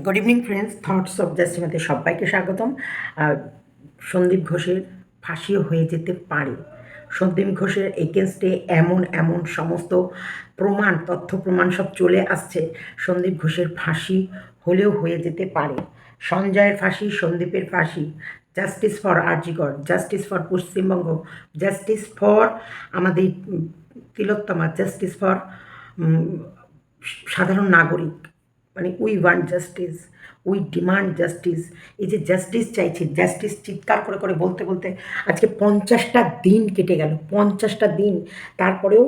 Good evening friends, thoughts of জাস্টিমাতে সবাইকে স্বাগতম। সন্দীপ ঘোষের ফাঁসিও হয়ে যেতে পারে। সন্দীপ ঘোষের এগেনস্টে এমন এমন সমস্ত প্রমাণ, তথ্য প্রমাণ সব চলে আসছে। সন্দীপ ঘোষের ফাঁসি হলেও হয়ে যেতে পারে। সঞ্জয়ের ফাঁসি, সন্দীপের ফাঁসি, justice for RG Kar, justice for Paschimbanga, justice for আমাদের তিলোত্তমা, জাস্টিস ফর সাধারণ নাগরিক। মানে we want justice, we demand justice. এই যে জাস্টিস চাইছি, জাস্টিস চিৎকার করে করে বলতে বলতে আজকে 50টা দিন কেটে গেল, 50টা দিন। তারপরেও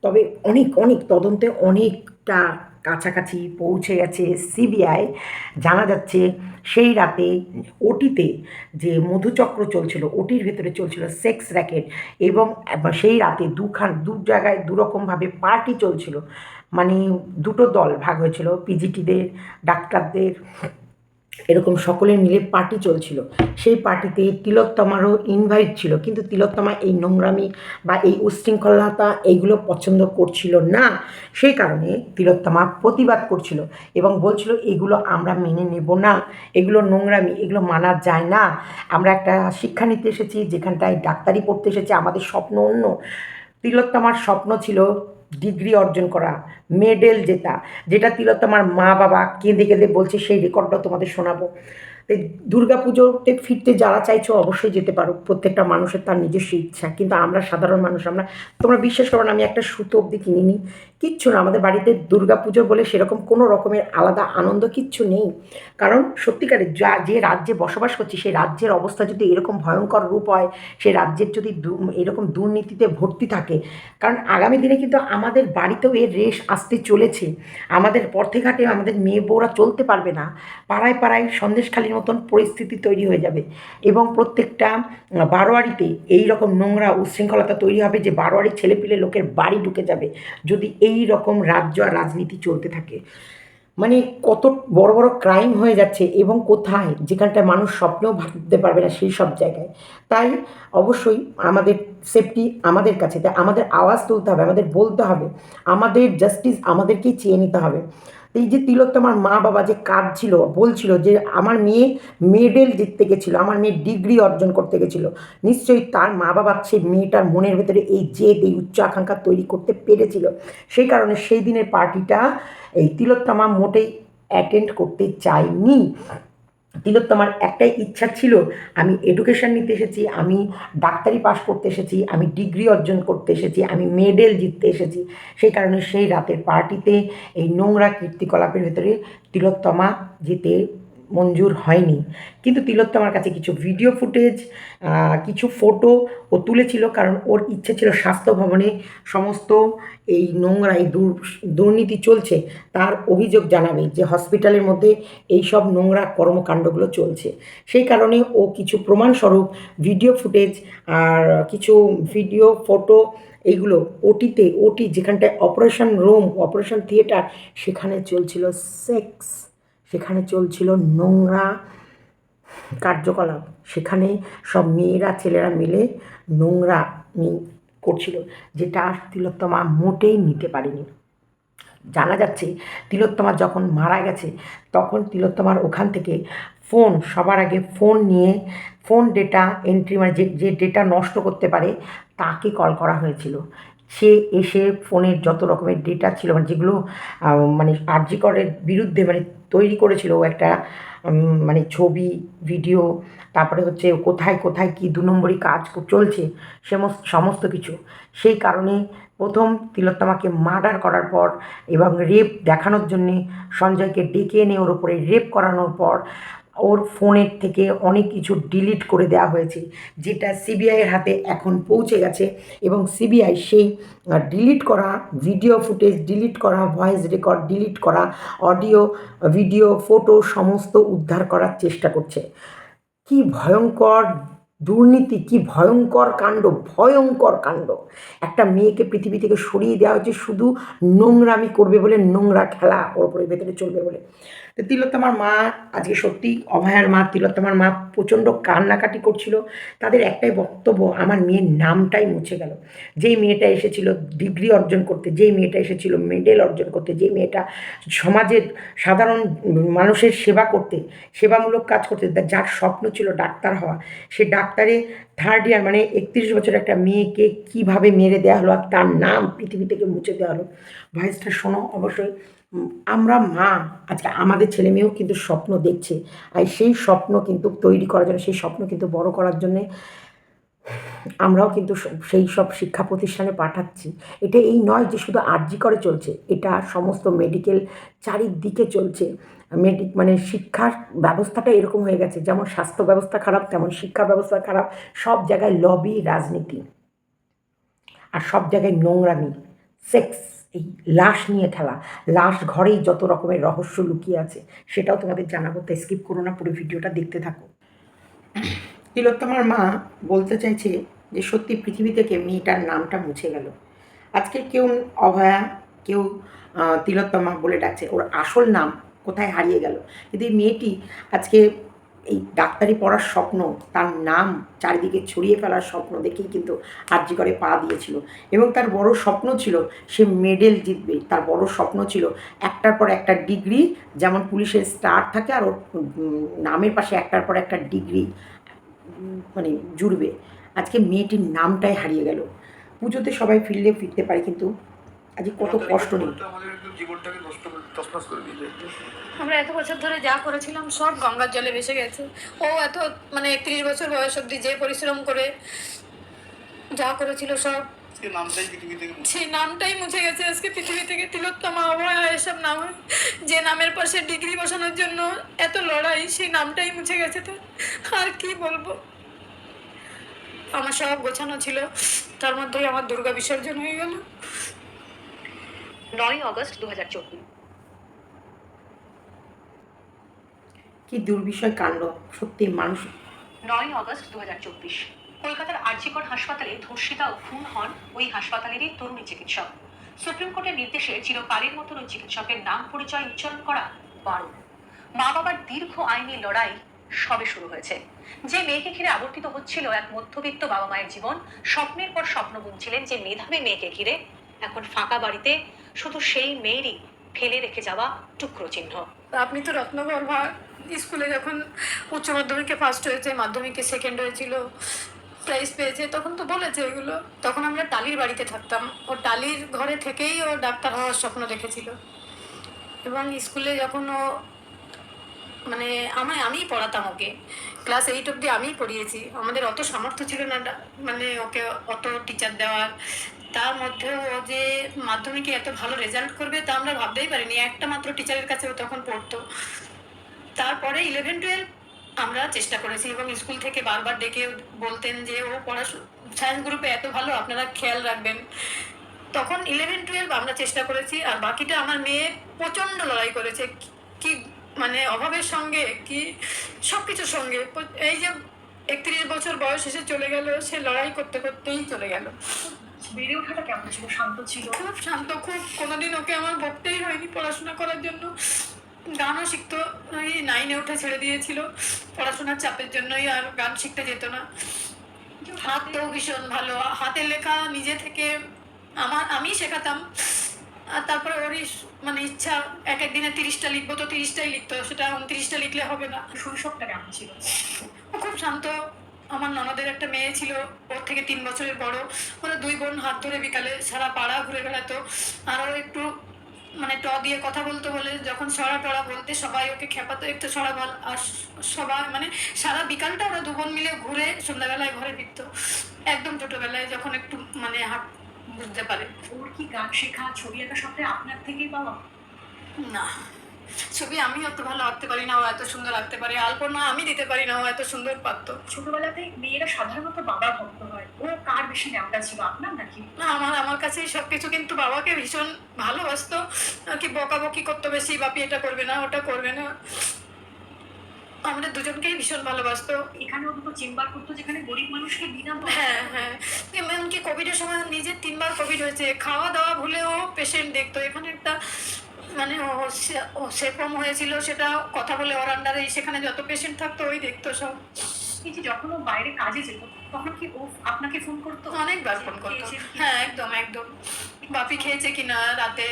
তবে অনেক অনেক তদন্তে অনেকটা কাছাকাছি পৌঁছে গেছে সিবিআই। জানা যাচ্ছে সেই রাতে ওটিতে যে মধুচক্র চলছিল, ওটির ভেতরে চলছিল সেক্স র্যাকেট, এবং সেই রাতে দু জায়গায় দুরকমভাবে পার্টি চলছিল। মানে দুটো দল ভাগ হয়েছিল, পিজিটিদের, ডাক্তারদের, এরকম সকলে মিলে পার্টি চলছিল। সেই পার্টিতে তিলোত্তমারও ইনভাইট ছিল, কিন্তু তিলোত্তমা এই নোংরামি বা এই উচ্ছৃঙ্খলতা এইগুলো পছন্দ করছিল না। সেই কারণে তিলোত্তমা প্রতিবাদ করছিল এবং বলছিল এগুলো আমরা মেনে নেব না, এগুলো নোংরামি, এগুলো মানা যায় না। আমরা একটা শিক্ষা নিতে এসেছি, যেখানটায় ডাক্তারি পড়তে এসেছি, আমাদের স্বপ্ন অন্য। তিলোত্তমার স্বপ্ন ছিল ডিগ্রি অর্জন করা, মেডেল জেতা, যেটা তিলোত্তমার মা বাবা কেঁদে কেঁদে বলছে, সেই রেকর্ডটাও তোমাদের শোনাবো। তাই দুর্গা পুজোতে ফিরতে যারা চাইছো অবশ্যই যেতে পারো, প্রত্যেকটা মানুষের তার নিজস্ব ইচ্ছা, কিন্তু আমরা সাধারণ মানুষ, আমরা, তোমরা বিশ্বাস করো না, আমি একটা সুতো অবধি কিনিনি, কিচ্ছু না। আমাদের বাড়িতে দুর্গা পুজো বলে সেরকম কোনো রকমের আলাদা আনন্দ কিচ্ছু নেই। কারণ সত্যিকারের যে রাজ্যে বসবাস করছি, সেই রাজ্যের অবস্থা যদি এরকম ভয়ঙ্কর রূপ হয়, সেই রাজ্যের যদি এরকম দুর্নীতিতে ভর্তি থাকে, কারণ আগামী দিনে কিন্তু আমাদের বাড়িতেও এর রেশ আসতে চলেছে। আমাদের পথে ঘাটে আমাদের মেয়ে বউরা চলতে পারবে না, পাড়ায় পাড়ায় সন্দেশখালির মতন পরিস্থিতি তৈরি হয়ে যাবে, এবং প্রত্যেকটা বারোয়ারিতে এই রকম নোংরা উচ্ছৃঙ্খলতা তৈরি হবে যে বারোয়ারির ছেলেপিলে লোকের বাড়ি ঢুকে যাবে, যদি এই রকম রাজ্য আর রাজনীতি চলতে থাকে। মানে কত বড় বড় ক্রাইম হয়ে যাচ্ছে, এবং কোথায়, যেখানটায় মানুষ স্বপ্নেও ভাবতে পারবে না, সেই সব জায়গায়। তাই অবশ্যই আমাদের সেফটি আমাদের কাছে, তাই আমাদের আওয়াজ তুলতে হবে, আমাদের বলতে হবে, আমাদের জাস্টিস আমাদেরকেই চেয়ে নিতে হবে। এই যে তিলোত্তমার মা বাবা যে কাঁদছিল, বলছিল যে আমার মেয়ে মেডেল জিততে গেছিলো, আমার মেয়ে ডিগ্রি অর্জন করতে গেছিলো, নিশ্চয়ই তার মা বাবা সেই মেয়েটার মনের ভেতরে এই জেদ, এই উচ্চ আকাঙ্ক্ষা তৈরি করতে পেরেছিল। সেই কারণে সেই দিনের পার্টিটা এই তিলোত্তমা মোটেই অ্যাটেন্ড করতে চায়নি। তিলোত্তমার একটাই ইচ্ছা ছিল, আমি এডুকেশন নিতে এসেছি, আমি ডাক্তারি পাশ করতে এসেছি, আমি ডিগ্রি অর্জন করতে এসেছি, আমি মেডেল জিততে এসেছি। সেই কারণে সেই রাতের পার্টিতে এই নোংরা কীর্তিকলাপের ভেতরে তিলোত্তমা যেতে মঞ্জুর হয়নি। কিন্তু তিলোত্তমার কাছে কিছু ভিডিও ফুটেজ, কিছু ফটো ও তুলেছিল, কারণ ওর ইচ্ছে ছিল স্বাস্থ্য ভবনে সমস্ত এই নোংরা, এই দুর্নীতি চলছে, তার অভিযোগ জানাবে যে হসপিটালের মধ্যে এইসব নোংরা কর্মকাণ্ডগুলো চলছে। সেই কারণে ও কিছু প্রমাণস্বরূপ ভিডিও ফুটেজ আর কিছু ভিডিও ফটো, এইগুলো ওটি যেখানটায় অপারেশন রুম, অপারেশন থিয়েটার, সেখানে চলছিল সেক্স, সেখানে চলছিল নোংরা কার্যকলাপ, সেখানে সব মেয়েরা ছেলেরা মিলে নোংরামি করছিল, যেটা তিলোত্তমা মোটেই নিতে পারেনি। জানা যাচ্ছে তিলোত্তমা যখন মারা গেছে, তখন তিলোত্তমার ওখান থেকে ফোন, সবার আগে ফোন নিয়ে, ফোন ডেটা এন্ট্রি, মানে যে ডেটা নষ্ট করতে পারে তাকে কল করা হয়েছিল। সে এসে ফোনের যত রকমের ডেটা ছিল, মানে যেগুলো মানে আরজি করের বিরুদ্ধে মানে তৈরি করেছিল ও একটা, মানে ছবি, ভিডিও, তারপরে হচ্ছে কোথায় কোথায় কী দু নম্বরই কাজ চলছে, সমস্ত কিছু। সেই কারণে প্রথম তিলোত্তমাকে মার্ডার করার পর এবং রেপ দেখানোর জন্যে সঞ্জয়কে ডেকে এনে ওর ওপরে রেপ করানোর পর ওর ফোনের থেকে অনেক কিছু ডিলিট করে দেওয়া হয়েছে, যেটা সিবিআইয়ের হাতে এখন পৌঁছে গেছে, এবং সিবিআই সেই ডিলিট করা ভিডিও ফুটেজ, ডিলিট করা ভয়েস রেকর্ড, ডিলিট করা অডিও, ভিডিও, ফটো সমস্ত উদ্ধার করার চেষ্টা করছে। কি ভয়ঙ্কর দুর্নীতি কি ভয়ঙ্কর কাণ্ড, ভয়ঙ্কর কাণ্ড। একটা মেয়েকে পৃথিবী থেকে সরিয়ে দেওয়া হয়েছে শুধু নোংরামি করবে বলে, নোংরা খেলা ওর উপরে ভেতরে চলবে বলে। তো তিলোত্তমার মা, আজকে সত্যি অভয়ার মা, তিলোত্তমার মা প্রচণ্ড কান্নাকাটি করছিল। তাদের একটাই বক্তব্য, আমার মেয়ের নামটাই মুছে গেল। যেই মেয়েটা এসেছিল ডিগ্রি অর্জন করতে, যেই মেয়েটা এসেছিল মেডেল অর্জন করতে, যেই মেয়েটা সমাজের সাধারণ মানুষের সেবা করতে, সেবামূলক কাজ করতে, যার স্বপ্ন ছিল ডাক্তার হওয়া, সে ডাক্তারে থার্ড ইয়ার মানে ৩১ বছরের একটা মেয়েকে কীভাবে মেরে দেওয়া হলো আর তার নাম পৃথিবী থেকে মুছে দেওয়া হলো। ভয়েসটা শোনো অবশ্যই। আমরা মা, আজকে আমাদের ছেলে মেয়েও কিন্তু স্বপ্ন দেখছে, আর সেই স্বপ্ন কিন্তু তৈরি করার জন্য, সেই স্বপ্ন কিন্তু বড় করার জন্যে আমরাও কিন্তু সেই সব শিক্ষা প্রতিষ্ঠানে পাঠাচ্ছি। এটা এই নয় যে শুধু আরজি করে চলছে, এটা সমস্ত মেডিকেল চারিদিকে চলছে। মানে শিক্ষার ব্যবস্থাটা এরকম হয়ে গেছে, যেমন স্বাস্থ্য ব্যবস্থা খারাপ তেমন শিক্ষা ব্যবস্থা খারাপ। সব জায়গায় লবি, রাজনীতি, আর সব জায়গায় নোংরামি, সেক্স, এই লাশ নিয়ে খেলা। লাশ ঘরেই যত রকমের রহস্য লুকিয়ে আছে সেটাও তোমাদের জানাবো, তাই স্কিপ করো না, পুরো ভিডিওটা দেখতে থাকো। তিলোত্তমার মা বলতে চাইছে যে সত্যি পৃথিবী থেকে মেয়েটার নামটা মুছে গেল। আজকে কেউ অভয়া, কেউ তিলোত্তমা বলে ডাকছে, ওর আসল নাম কোথায় হারিয়ে গেল। কিন্তু এই মেয়েটি আজকে এই ডাক্তারি পড়ার স্বপ্ন, তার নাম চারিদিকে ছড়িয়ে ফেলার স্বপ্ন দেখেই কিন্তু আরজি করে পা দিয়েছিল। এবং তার বড় স্বপ্ন ছিল সে মেডেল জিতবে, তার বড় স্বপ্ন ছিল একটার পর একটা ডিগ্রি, যেমন পুলিশের স্টার থাকে আর ওর নামের পাশে একটার পর একটা ডিগ্রি মানে জুড়বে। আজকে মেয়েটির নামটাই হারিয়ে গেল। পুজোতে সবাই ফিরতে পারে, কিন্তু আজকে কত কষ্ট নেই। আমরা এত বছর ধরে যা করেছিলাম সব গঙ্গার জলে ভেসে গেছে। ও এত মানে ৩১ বছর বয়স অব্দি যে পরিশ্রম করে যা করেছিল সব সেই নামটাই মুছে গেছে আজকে পৃথিবী থেকে। তিলোত্তমা, অভয়া, এসব নাম, যে নামের পাশে ডিগ্রি বসানোর জন্য এত লড়াই, সেই নামটাই মুছে গেছে। তো আর কি বলবো, আমার সব গোছানো ছিল, তার মধ্যেই আমার দুর্গা বিসর্জন হয়ে গেল। 9 অগস্ট 2024। কি দুর্বিষয় কাণ্ড, সত্যি মানুষ। 9 অগস্ট 2024 কলকাতার আরজিকর হাসপাতালে ধর্ষিতা ও খুন হন ওই হাসপাতালেরই তরুণী চিকিৎসক। সুপ্রিম কোর্টের নির্দেশে চিরকালের মতন ওই চিকিৎসকের নাম পরিচয় উচ্চারণ করা বারণ। মা বাবার দীর্ঘ আইনি লড়াই সবে শুরু হয়েছে। যে মেয়েকে ঘিরে আবর্তিত হচ্ছিল এক মধ্যবিত্ত বাবা মায়ের জীবন, স্বপ্নের পর স্বপ্ন বুনছিলেন যে মেধাবী মেয়েকে ঘিরে, এখন ফাঁকা বাড়িতে শুধু সেই মেয়েরই ফেলে রেখে যাওয়া টুকরো চিহ্ন। আপনি তো রত্নগর্ভা স্কুলে যখন উচ্চ মাধ্যমিকে ফার্স্ট হয়েছে, মাধ্যমিকে সেকেন্ড হয়েছিল, প্রাইজ পেয়েছে, তখন তো বলেছে এগুলো। তখন আমরা টালির বাড়িতে থাকতাম, ও টালির ঘরে থেকেই ও ডাক্তার হওয়ার স্বপ্ন দেখেছিল। এবং স্কুলে যখন ও মানে আমিই পড়াতাম ওকে, ক্লাস 8 অব্দি আমিই পড়িয়েছি। আমাদের অত সামর্থ্য ছিল না মানে ওকে অত টিচার দেওয়ার। তার মধ্যেও ও যে মাধ্যমিকে এত ভালো রেজাল্ট করবে তা আমরা ভাবতেই পারিনি। একটা মাত্র টিচারের কাছে ও তখন পড়তো। তারপরে 11-12 আমরা চেষ্টা করেছি এবং স্কুল থেকে বারবার ডেকে বলতেন যে ও পড়াশোনা সায়েন্স গ্রুপে এত ভালো, আপনারা খেয়াল রাখবেন। তখন 11-12 আমরা চেষ্টা করেছি, আর বাকিটা আমার মেয়ে প্রচণ্ড লড়াই করেছে। কি মানে অভাবের সঙ্গে কি সব কিছুর সঙ্গে। এই যে 31 বছর বয়স এসে চলে গেল, সে লড়াই করতে করতেই চলে গেল। বেড়ে ওঠাটা কেমন ছিল? শান্ত ছিল? খুব শান্ত, খুব। কোনোদিন ওকে আমার বকতেই হয়নি পড়াশোনা করার জন্য। গানও শিখতো, ওই 9-এ উঠে ছেড়ে দিয়েছিল পড়াশোনার চাপের জন্যই, আর গান শিখতে যেত না। হাতটাও ভীষণ ভালো, হাতের লেখা নিজে থেকে আমি শেখাতাম। আর তারপরে ওরই মানে ইচ্ছা, এক একদিনে 30টা লিখবো তো 30টাই লিখতো, সেটা 29টা লিখলে হবে না। শৈশবটা কেমন ছিল? ও খুব শান্ত। আমার ননদের একটা মেয়ে ছিল, ওর থেকে 3 বছরের বড়। ওরা 2 বোন হাত ধরে বিকালে সারা পাড়া ঘুরে বেড়াতো। আর ও একটু মানে দিয়ে কথা বলতে বলে যখন সরা টরা বলতে সবাই ওকে খেপাতো, একটু সরা বল। আর সবাই মানে সারা বিকালটা ওরা 2 বোন মিলে ঘুরে সন্ধ্যাবেলায় ঘরে ফিরত। একদম ছোটবেলায় যখন একটু মানে হাত বুঝতে পারে। ওর কি গান শেখা, ছবি আঁকা সবটা আপনার থেকেই পাওয়া? না, ছবি আমি অত ভালো আঁকতে পারি না, ও এত সুন্দর আঁকতে পারে। আলপনা আমি দিতে পারি না, ও এত সুন্দর পারতো। ছোটবেলাতে মেয়েরা সাধারণত বাবা ভক্ত হয়, ও কার বেশি ন্যামটা ছিল, আপনার নাকি? না, আমার কাছেই সবকিছু। কিন্তু বাবাকে ভীষণ ভালোবাসতো, কি বকাবকি করতো বেশি, বাপি এটা করবে না ওটা করবে না। আমাদের দুজনকেই ভীষণ ভালোবাসতো। এখানেও দুটো চেম্বার করতো যেখানে গরিব মানুষকে বিনামূল্যে হ্যাঁ, হ্যাঁ। এমনকি কোভিডের সময় নিজের ৩ বার কোভিড হয়েছে। খাওয়া-দাওয়া ভুলেও পেশেন্ট দেখতো। এখানে একটা মানে ও সেরকম হয়েছিল, সেটা কথা বলে ওর আন্ডারেই সেখানে যত পেশেন্ট থাকতো ওই দেখতো সব। এই যে যখন ও বাইরে কাজে যেত তখন কি ও আপনাকে ফোন করতো? অনেকবার ফোন করতো। খেয়েছেন কি? হ্যাঁ, একদম, একদম। বাপি খেয়েছে কিনা রাতে,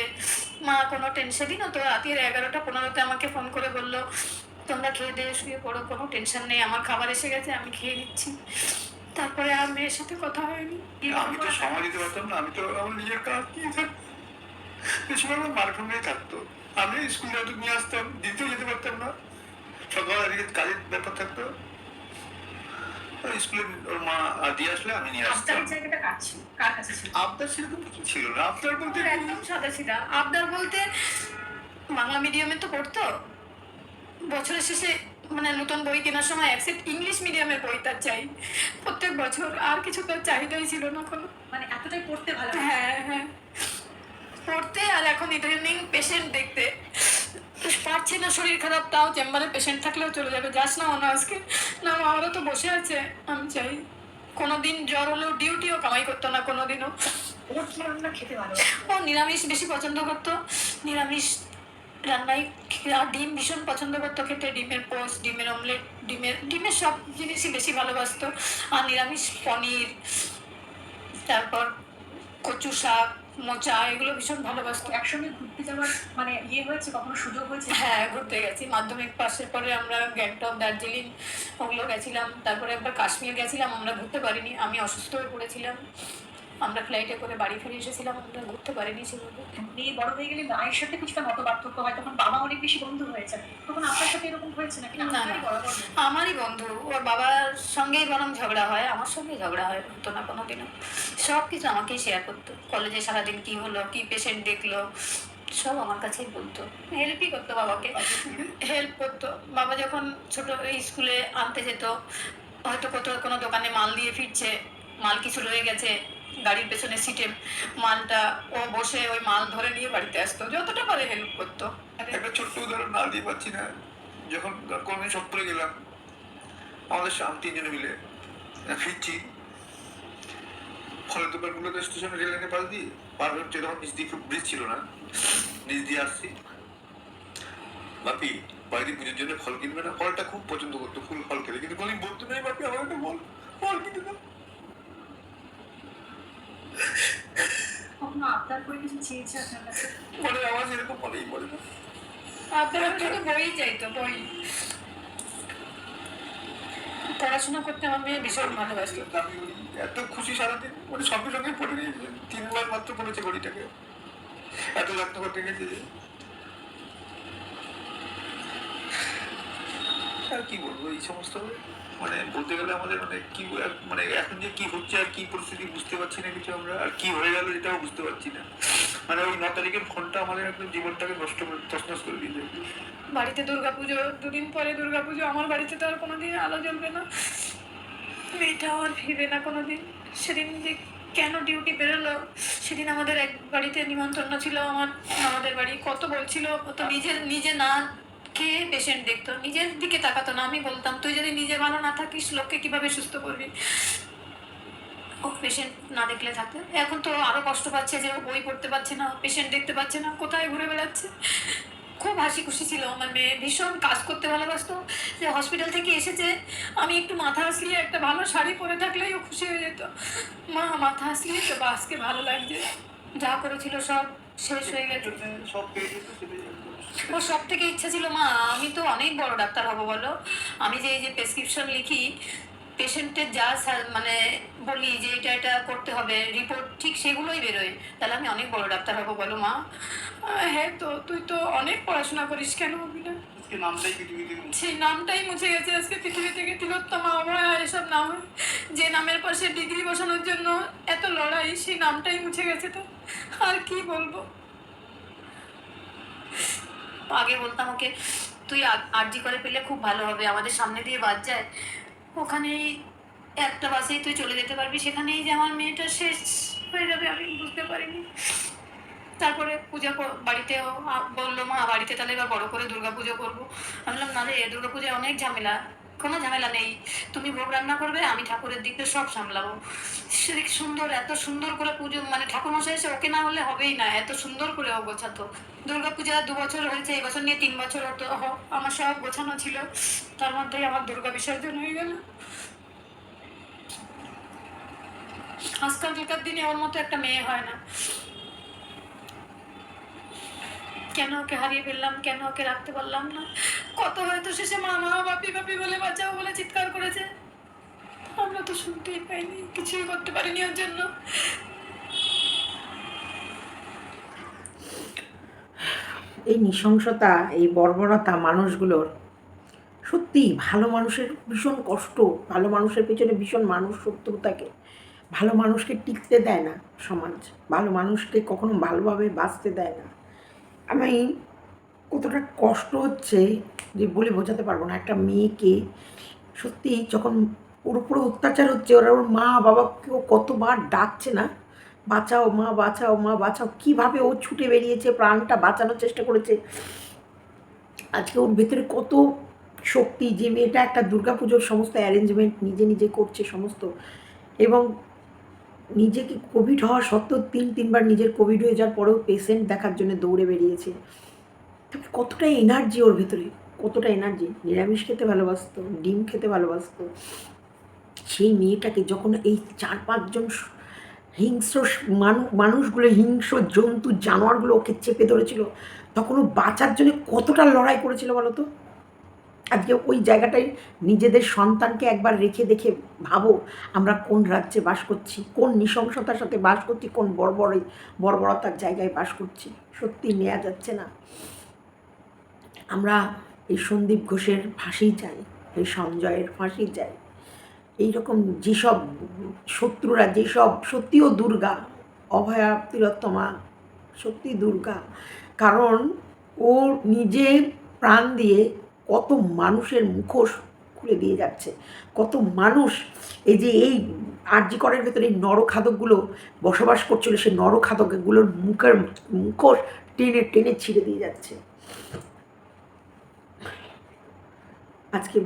মা কোনো টেনশনই না তো রাতের 11টা 15তে আমাকে ফোন করে বলল, "তোমরা খেয়ে দিয়ে শুয়ে পড়ো, কোনো টেনশন নেই। আমার খাবার এসে গেছে, আমি খেয়ে নিচ্ছি।" তারপরে আর মেয়ের সাথে কথা হয়নি। আমি তো সময় দিতে পারতাম না, আমি তো আমার নিজের কাজ নিয়ে বেশিরভাগ আমার মার সঙ্গেই থাকতো। আমি স্কুলে হয়তো নিয়ে আসতাম, দিতেও যেতে পারতাম না, সকাল এদিকে কাজের ব্যাপার থাকতো, স্কুলে ওর মা দিয়ে আসলে আমি নিয়ে আসতাম। আবদারের জায়গাটা কার ছিল, কার কাছে ছিল? আবদার সেরকম কিছু ছিল না। আবদার বলতে আমাদের একদম সাদাসিধা। আবদার বলতে বাংলা মিডিয়ামে তো পড়তো। বছরের শেষে মানে নতুন বই কেনার সময় একসেট ইংলিশ মিডিয়ামের বই তার চাই প্রত্যেক বছর। আর কিছু তার চাহিদাই ছিল না কোনো। মানে এতটাই পড়তে ভালো হ্যাঁ, হ্যাঁ। পড়তে আর এখন ইদানিং পেশেন্ট দেখতে। পারছে না, শরীর খারাপ, তাও চেম্বারে পেশেন্ট থাকলেও চলে যাবে। যাস না মনে আজকে, না আমারও তো বসে আছে, আমি চাই। কোনোদিন জ্বর হলেও ডিউটিও কামাই করতো না কোনোদিনও। ওর কি রান্না খেতে ভালো? ও নিরামিষ বেশি পছন্দ করতো। নিরামিষ রান্নায় আর ডিম ভীষণ পছন্দ করতো খেতে। ডিমের পোস্ট, ডিমের অমলেট, ডিমের সব জিনিসই বেশি ভালোবাসতো। আর নিরামিষ পনির, তারপর কচু শাক, মোচা, এগুলো ভীষণ ভালোবাসতো। একসঙ্গে ঘুরতে যাওয়ার মানে হয়েছে, কখনো সুযোগ হয়েছে? হ্যাঁ, ঘুরতে গেছি। মাধ্যমিক পাশের পরে আমরা গ্যাংটক, দার্জিলিং ওগুলো গেছিলাম। তারপরে একবার কাশ্মীর গেছিলাম, আমরা ঘুরতে পারিনি। আমি অসুস্থ হয়ে পড়েছিলাম। আমরা ফ্লাইটে করে বাড়ি ফিরে এসেছিলাম, আমরা ঘুরতে পারিনি সেভাবে। মেয়ে বড় হয়ে গেলে মায়ের সাথে কিছুটা মত পার্থক্য হয়, তখন বাবা অনেক বেশি বন্ধু হয়েছে, তখন আপনার সাথে এরকম হয়েছে নাকি? না, না। আপনারই বরাবর? আমারই বন্ধু। ওর বাবার সঙ্গেই বরং ঝগড়া হয়, আমার সঙ্গে ঝগড়া হয় হতো না কোনোদিনও। সব কিছু আমাকেই শেয়ার করতো। কলেজে সারাদিন কি হলো, কি পেশেন্ট দেখলো, সব আমার কাছেই বলতো। হেল্পই করতো বাবাকে, হেল্প করতো। বাবা যখন ছোট এই স্কুলে আনতে যেত, হয়তো কোনো দোকানে মাল দিয়ে ফিরছে, মাল কিছু রয়ে গেছে গাড়ির পেছনে সিটে, মালটা ও বসে ওই মাল ধরে নিয়ে বাড়িতে আসতো, যতটা পারে হেল্প করতো। একটা ছোট্ট উদাহরণ না দিয়ে পাচ্ছি না। যখন কোনদিন সত্তরে গেলাম, আমাদের তিনজনে মিলে ফিরছি, ফলের দোকানগুলোতে স্টেশনে রেল লাইনে পাশ দিয়ে পার হচ্ছে, তখন নিচ দিয়ে ব্রিজ ছিল না, নিচ দিয়ে আসছি। বাপি বাড়িতে পুজোর জন্য ফল কিনবে না, ফলটা খুব পছন্দ করতো, ফুল ফল খেতে, কিন্তু কোনদিন বলতে নেই বাপি আমার একটা ফল ফল কিনে দাও। কখনো আবদার করে কিছু চেয়েছে আপনার কাছে? মানে আমার সেরকম মনেই পড়ে না। আপনারা শুধু বই চাইতো, বই। পড়াশোনা করতে আমার মেয়ে ভীষণ ভালোবাসতো। আমি এত খুশি সারাদিন, মানে সঙ্গে সঙ্গে পড়ে নিয়েছে, 3 বার মাত্র পড়েছে ঘড়িটাকে, এত যত্ন করতে গেছে যে। আর কি বলবো, এই সমস্ত মানে বলতে গেলে আমাদের মানে কি মানে এখন যে কি হচ্ছে আর কি পরিস্থিতি বুঝতে পারছি না কিছু আমরা, আর কি হয়ে গেল এটাও বুঝতে পারছি না। মানে ওই 9 তারিখের ফোনটা আমাদের একদম জীবনটাকে নষ্ট করে তছনছ করে দিয়েছে। বাড়িতে দুর্গাপুজো, দুদিন পরে দুর্গাপুজো, আমার বাড়িতে তো আর কোনোদিন আলো জ্বলবে না, মেয়েটাও আর ফিরবে না কোনোদিন। সেদিন যে কেন ডিউটি বেরোলো, সেদিন আমাদের এক বাড়িতে নিমন্ত্রণ ছিল, আমাদের বাড়ি। কত বলছিল, তো নিজে না খেয়ে পেশেন্ট দেখতো, নিজের দিকে তাকাতো না। আমি বলতাম, তুই যদি নিজে ভালো না থাকিস লোককে কিভাবে সুস্থ করবি। ও পেশেন্ট না দেখলে থাকে। এখন তো আরো কষ্ট পাচ্ছে যে ও বই পড়তে পারছে না, পেশেন্ট দেখতে পাচ্ছে না, কোথায় ঘুরে বেড়াচ্ছে। খুব হাসি খুশি ছিল আমার মেয়ে, ভীষণ কাজ করতে ভালোবাসতো। যে হসপিটাল থেকে এসেছে, আমি একটু মাথা আসলিয়ে একটা ভালো শাড়ি পরে থাকলেই ও খুশি হয়ে যেত। মা মাথা আসলিয়ে তো বা আজকে ভালো লাগছে, যা করেছিল সব শেষ হয়ে গেছে। সব পেয়ে যেত সেটাই। ওর সব থেকে ইচ্ছা ছিল, মা আমি তো অনেক বড় ডাক্তার হবো বলো, আমি যে এই যে প্রেসক্রিপশন লিখি, পেশেন্টের যা মানে বলি যে এটা এটা করতে হবে, রিপোর্ট ঠিক সেগুলোই বেরোয়, তাহলে আমি অনেক বড় ডাক্তার হবো বলো মা। হ্যাঁ, তো তুই তো অনেক পড়াশোনা করিস, কেন হবি না? নামটাই পৃথিবীতে সেই নামটাই মুছে গেছে আজকে পৃথিবী থেকে। তিলোত্তমা, অভয়া, এসব নাম, যে নামের পাশে ডিগ্রি বসানোর জন্য এত লড়াই, সেই নামটাই মুছে গেছে। তো আর কি বলবো। আগে বলতাম ওকে, তুই আরজি করে পেলে খুব ভালো হবে, আমাদের সামনে দিয়ে বাস যায়, ওখানেই একটা বাসেই তুই চলে যেতে পারবি, সেখানেই যে আমার মেয়েটা শেষ হয়ে যাবে, আমি বুঝতে পারিনি। তারপরে বাড়িতেও বললো মা বাড়িতে তাহলে এবার বড় করে দুর্গা পুজো করবো। আমি বললাম না রে, দুর্গা পুজোয় অনেক ঝামেলা, কোনো ঝামেলা নেই, তুমি ভোগ রান্না করবে, আমি ঠাকুরের দিকে সব সামলাবো। সে সুন্দর, এত সুন্দর করে পুজো, মানে ঠাকুরমশাই এসে ওকে না হলে হবেই না, এত সুন্দর করে ও গোছাতো। দুর্গা পূজা 2 বছর হয়েছে, এই বছর নিয়ে 3 বছর হতো, আমার সব গোছানো ছিল, তার মধ্যেই আমার দুর্গা বিসর্জন হয়ে গেল। আজকালকার দিনে ওর মতো একটা মেয়ে হয় না। কেন ওকে হারিয়ে ফেললাম, কেন ওকে রাখতে পারলাম না। কত হয়তো শেষে মা মা বাপি বাপি বলে বাঁচাও বলে চিৎকার করেছে, আমরা তো শুনতেই পাইনি, কিছুই করতে পারিনি ওর জন্য। এই নৃশংসতা, এই বর্বরতা মানুষগুলোর, সত্যি ভালো মানুষের ভীষণ কষ্ট। ভালো মানুষের পেছনে ভীষণ মানুষ শত্রু থাকে। ভালো মানুষকে টিকতে দেয় না সমাজ, ভালো মানুষকে কখনো ভালোভাবে বাঁচতে দেয় না। আমি কতটা কষ্ট হচ্ছে যে বলে বোঝাতে পারবো না। একটা মেয়েকে সত্যি যখন ওর উপরে অত্যাচার হচ্ছে, ওর মা বাবাকেও কতবার ডাকছে না, বাঁচাও মা, বাঁচাও মা, বাঁচাও। কীভাবে ও ছুটে বেরিয়েছে, প্রাণটা বাঁচানোর চেষ্টা করেছে। আজকে ওর ভেতরে কত শক্তি, যে মেয়েটা একটা দুর্গাপুজোর সমস্ত অ্যারেঞ্জমেন্ট নিজে নিজে করছে সমস্ত, এবং নিজেকে কোভিড হওয়া সত্ত্বেও 3-3বার নিজের কোভিড হয়ে যাওয়ার পরেও পেশেন্ট দেখার জন্য দৌড়ে বেরিয়েছে। তবে কতটা এনার্জি ওর ভেতরে, কতটা এনার্জি। নিরামিষ খেতে ভালোবাসতো, ডিম খেতে ভালোবাসতো। সেই মেয়েটাকে যখন এই 4-5 জন হিংস্র মানুষগুলো, হিংস্র জন্তু জানোয়ারগুলো ওকে চেপে ধরেছিল, তখন ও বাঁচার জন্য কতটা লড়াই করেছিল বলো তো। আজকে ওই জায়গাটায় নিজেদের সন্তানকে একবার রেখে দেখে ভাবো, আমরা কোন রাজ্যে বাস করছি, কোন নৃশংসতার সাথে বাস করছি, কোন বর্বরতার জায়গায় বাস করছি। সত্যি নেওয়া যাচ্ছে না। আমরা এই সন্দীপ ঘোষের ফাঁসি চাই, এই সঞ্জয়ের ফাঁসি চাই। এইরকম যেসব শত্রুরা, যেসব সত্যিও দুর্গা, অভয়া তিলোত্তমা সত্যি দুর্গা, কারণ ও নিজে প্রাণ দিয়ে কত মানুষের মুখোশ খুলে দিয়ে যাচ্ছে। কত মানুষ এই যে এই আরজি করের ভেতরে এই নরখাদকগুলো বসবাস করছিল, সেই নরখাদকগুলোর মুখোশ টেনে টেনে ছিঁড়ে দিয়ে যাচ্ছে। আজকে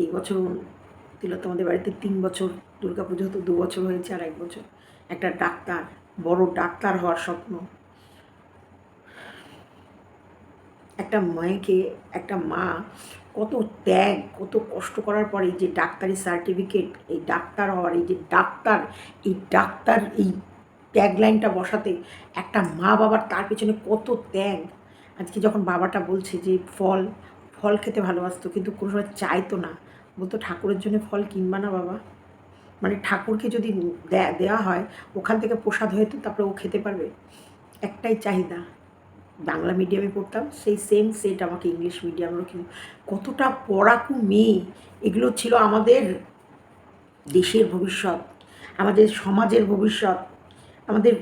এই বছর তিলোত্তমাদের বাড়িতে 3 বছর দুর্গাপুজো হতো, 2 বছর হয়েছে, আর 1 বছর। একটা ডাক্তার, বড় ডাক্তার হওয়ার স্বপ্ন। একটা মাকে, একটা মা কত ত্যাগ, কত কষ্ট করার পরে যে ডাক্তারি সার্টিফিকেট, এই ডাক্তার হওয়ার, এই যে ডাক্তার, এই ট্যাগলাইনটা বসাতে একটা মা বাবার তার পেছনে কত ত্যাগ। আজকে যখন বাবাটা বলছে যে ফল খেতে ভালোবাসতো, কিন্তু কোনো সময় চাইতো না, বলতো ঠাকুরের জন্য ফল কিনবা না বাবা। মানে ঠাকুরকে যদি দেওয়া হয়, ওখান থেকে প্রসাদ হয়তো তারপরে ও খেতে পারবে। একটাই চাহিদা। বাংলা মিডিয়ামে পড়তাম, সেই সেম সেট আমাকে ইংলিশ মিডিয়ামেরও কিনে। কতটা পড়াকু মেয়ে, এগুলো ছিল আমাদের দেশের ভবিষ্যৎ, আমাদের সমাজের ভবিষ্যৎ। আমাদের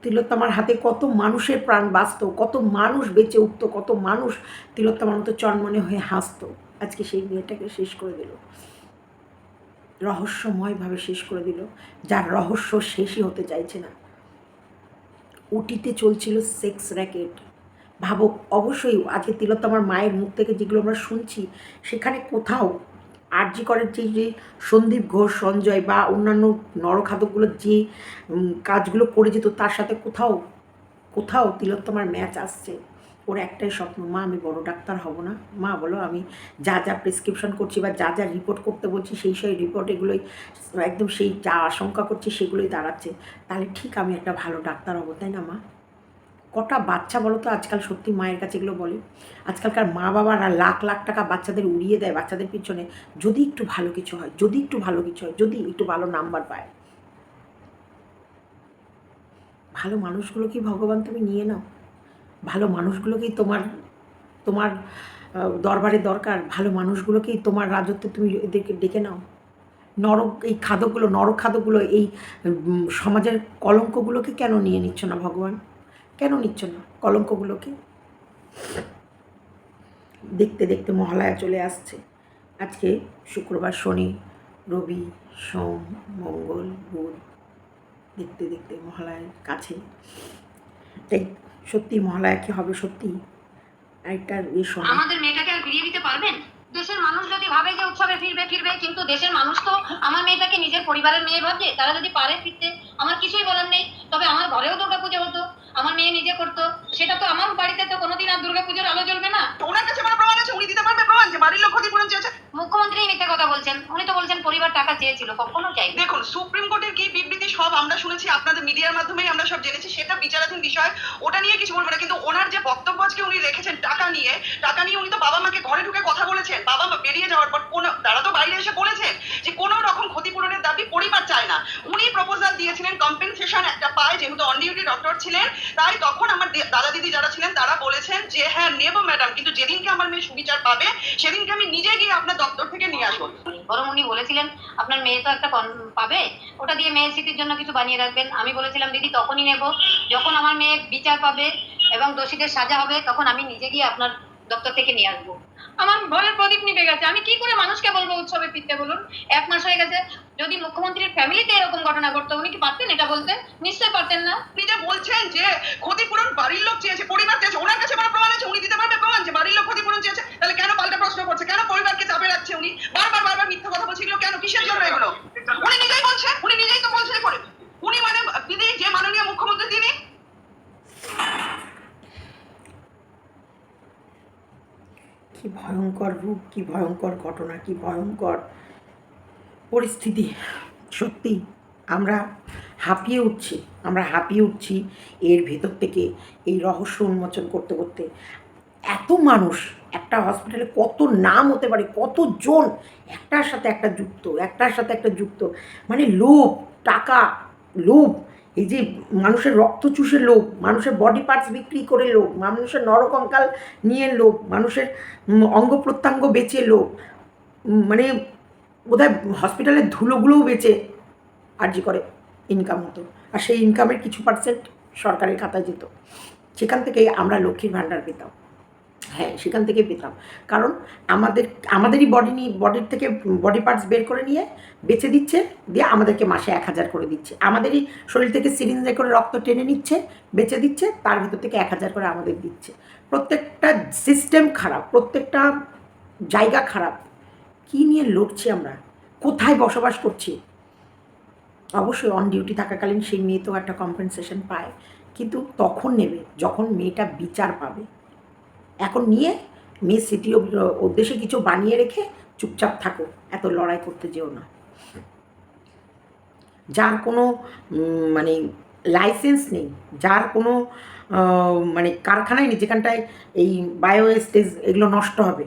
তিলোত্তমার হাতে কত মানুষের প্রাণ বাঁচত, কত মানুষ বেঁচে উঠত, কত মানুষ তিলোত্তমার মতো চনমনে হয়ে হাসতো। আজকে সেই মেয়েটাকে শেষ করে দিল, রহস্যময়ভাবে শেষ করে দিল, যার রহস্য শেষই হতে চাইছে না। ওটিতে চলছিল সেক্স র্যাকেট। ভাবো, অবশ্যই আজকে তিলোত্তমার মায়ের মুখ থেকে যেগুলো আমরা শুনছি, সেখানে কোথাও আরজি করের যে সন্দীপ ঘোষ, সঞ্জয় বা অন্যান্য নরখাদকগুলো যে কাজগুলো করে যেত, তার সাথে কোথাও তিলোত্তমার ম্যাচ আসছে। ওর একটাই স্বপ্ন, মা আমি বড় ডাক্তার হব না, মা বলো আমি যা যা প্রেসক্রিপশন করছি বা যা যা রিপোর্ট করতে বলছি, সেই রিপোর্ট এগুলোই একদম সেই যা আশঙ্কা করছি সেগুলোই দাঁড়াচ্ছে, তাহলে ঠিক আমি একটা ভালো ডাক্তার হবো, তাই না মা? কটা বাচ্চা বলো তো আজকাল সত্যি মায়ের কাছে এগুলো বলে? আজকালকার মা বাবারা লাখ লাখ টাকা বাচ্চাদের উড়িয়ে দেয় বাচ্চাদের পিছনে, যদি একটু ভালো কিছু হয়, যদি একটু ভালো নাম্বার পায়। ভালো মানুষগুলোকেই ভগবান তুমি নিয়ে নাও, ভালো মানুষগুলোকেই তোমার দরবারে দরকার, ভালো মানুষগুলোকেই তোমার রাজত্বে তুমি এদেরকে ডেকে নাও। নরখাদকগুলো এই সমাজের কলঙ্কগুলোকে কেন নিয়ে নিচ্ছ না ভগবান? কেন নিচ্ছ না কলঙ্কগুলোকে? দেখতে দেখতে মহালয়া চলে আসছে। আজকে শুক্রবার, শনি, রবি, সোম, মঙ্গল, বুধ, দেখতে দেখতে মহালয়ার কাছে। এই সত্যি মহালয়া কি হবে সত্যি একটা শোনো আমাদের মেয়েটাকে আর ফিরিয়ে দিতে পারবেন? দেশের মানুষ যদি ভাবে যে উৎসবে ফিরবে ফিরবে, কিন্তু দেশের মানুষ তো আমার মেয়েটাকে নিজের পরিবারের মেয়ে ভাবছে। তারা যদি পারে ফিরতে, আমার কিছুই বলার নেই। তবে আমার ঘরেও দুর্গাপুজো হতো, আমার মেয়ে নিজে করতো, সেটা তো আমার বাড়িতে তো কোনোদিন আর দুর্গাপুজোর আলো জ্বলবে না। ওনার কাছে আমার প্রমাণ আছে, উনি দিতে পারবে প্রমাণ যে বাড়ির লোক ক্ষতিপূরণ চেয়েছে। মুখ্যমন্ত্রী মিথ্যে কথা বলছেন, উনি তো বলছেন পরিবার টাকা চেয়েছিল, কখনো চাইনি। দেখুন, সুপ্রিম কোর্টের কি বিবৃতি সব আমরা শুনেছি, আপনাদের মিডিয়ার মাধ্যমেই আমরা সব জেনেছি, সেটা বিচারাধীন বিষয়, ওটা নিয়ে কিছু বলবো না। কিন্তু ওনার যে বক্তব্য আজকে উনি রেখেছেন টাকা নিয়ে উনি তো বাবা মাকে ঘরে ঢুকে কথা বলেছেন। বাবা মা বেরিয়ে যাওয়ার পর তারা তো বাইরে এসে বলেছেন যে কোনো রকম ক্ষতিপূরণের দাবি পরিবার চায় না। উনি প্রপোজাল দিয়েছিলেন কম্পেনসেশন একটা পায়, যেহেতু অন ডিউটি ডক্টর ছিলেন, তাই তখন আমার দাদা দিদি যারা ছিলেন তারা বলেছেন যে হ্যাঁ নেব ম্যাডাম, কিন্তু যেদিনকে আমার মেয়ে সুবিচার পাবে সেদিনকে আমি নিজে গিয়ে আপনার দপ্তর থেকে নিয়ে আসবো। বরং উনি বলেছিলেন আপনার মেয়ে তো একটা পাবে, ওটা দিয়ে মেয়ের স্মৃতির জন্য কিছু বানিয়ে রাখবেন। আমি বলেছিলাম দিদি তখনই নেব যখন আমার মেয়ে বিচার পাবে এবং দোষীদের সাজা হবে, তখন আমি নিজে গিয়ে আপনার দপ্তর থেকে নিয়ে আসবো। আমার ঘরের প্রদীপ নিভে গেছে, আমি কি করে মানুষকে বলবো উৎসবে ফিরতে বলুন? 1 মাস হয়ে গেছে। যদি মুখ্যমন্ত্রীর ফ্যামিলিতে এরকম ঘটনা ঘটতো, উনি কি পারতেন এটা বলতে? নিশ্চয়ই পারতেন না। আপনি যে বলছেন যে ক্ষতিপূরণ বাড়ির লোক চেয়েছে, পরিবার চেয়েছে, ওনার কাছে কোনো প্রমাণ আছে, উনি দিতে পারবে প্রমাণ যে বাড়ির লোক ক্ষতিপূরণ চেয়েছে? তাহলে কেন পাল্টা প্রশ্ন করছে, কেন পরিবারকে চাপে রাখছে? উনি বারবার মিথ্যা কথা বলছিল কেন, কিসের জন্য এগুলো? উনি নিজেই বলছেন, উনি নিজেই তো বলছেন করে। উনি মানে দিদি যে মাননীয় মুখ্যমন্ত্রী তিনি। কি ভয়ঙ্কর রূপ, কি ভয়ঙ্কর ঘটনা, কি ভয়ঙ্কর পরিস্থিতি। সত্যি আমরা হাঁপিয়ে উঠছি এর ভেতর থেকে এই রহস্য উন্মোচন করতে করতে। এত মানুষ একটা হসপিটালে, কত নাম হতে পারে, কতজন একটার সাথে একটা যুক্ত, মানে লোভ, টাকা, লোভ, এই যে মানুষের রক্ত চুষে লোভ, মানুষের বডি পার্টস বিক্রি করে লোভ, মানুষের নরকঙ্কাল নিয়ে লোভ, মানুষের অঙ্গ প্রত্যঙ্গ বেচে লোভ, মানে বোধহয় হসপিটালের ধুলোগুলোও বেচে আর্জি করে ইনকাম হতো, আর সেই ইনকামের কিছু পার্সেন্ট সরকারের খাতায় যেত। সেখান থেকে আমরা লক্ষ্মীর ভাণ্ডার পেতাম। হ্যাঁ, সেখান থেকে পেতাম, কারণ আমাদেরই বডির থেকে বডি পার্টস বের করে নিয়ে বেচে দিচ্ছে, দিয়ে আমাদেরকে মাসে 1000 করে দিচ্ছে। আমাদেরই শরীর থেকে সিরিঞ্জে করে রক্ত টেনে নিচ্ছে, বেচে দিচ্ছে, তার ভিতর থেকে 1000 করে আমাদের দিচ্ছে। প্রত্যেকটা সিস্টেম খারাপ, প্রত্যেকটা জায়গা খারাপ। কী নিয়ে লড়ছি আমরা, কোথায় বসবাস করছি? অবশ্যই অন ডিউটি থাকাকালীন সেই মেয়ে তো একটা কম্পেনসেশন পায়, কিন্তু তখন নেবে যখন মেয়েটা বিচার পাবে। এখন নিয়ে মেয়ের স্মৃতি উদ্দেশ্যে কিছু বানিয়ে রেখে চুপচাপ থাকো, এত লড়াই করতে যেও না। যার কোনো মানে লাইসেন্স নেই, যার কোনো মানে কারখানায় নেই যেখানটায় এই বায়ো ওয়েস্টেজ এগুলো নষ্ট হবে,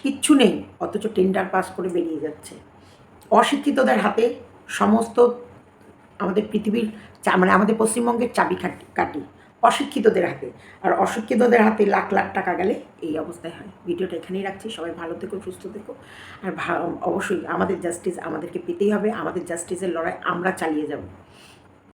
কিচ্ছু নেই, অথচ টেন্ডার পাস করে বেরিয়ে যাচ্ছে। অশিক্ষিতদের হাতে সমস্ত আমাদের পৃথিবীর মানে আমাদের পশ্চিমবঙ্গের কাটি অশিক্ষিতদের হাতে, আর অশিক্ষিতদের হাতে লাখ লাখ টাকা গেলে এই অবস্থায় হয়। ভিডিওটা এখানেই রাখছি, সবাই ভালো থেকো, সুস্থ থেকো, আর অবশ্যই আমাদের জাস্টিস আমাদেরকে পেতেই হবে, আমাদের জাস্টিসের লড়াই আমরা চালিয়ে যাব।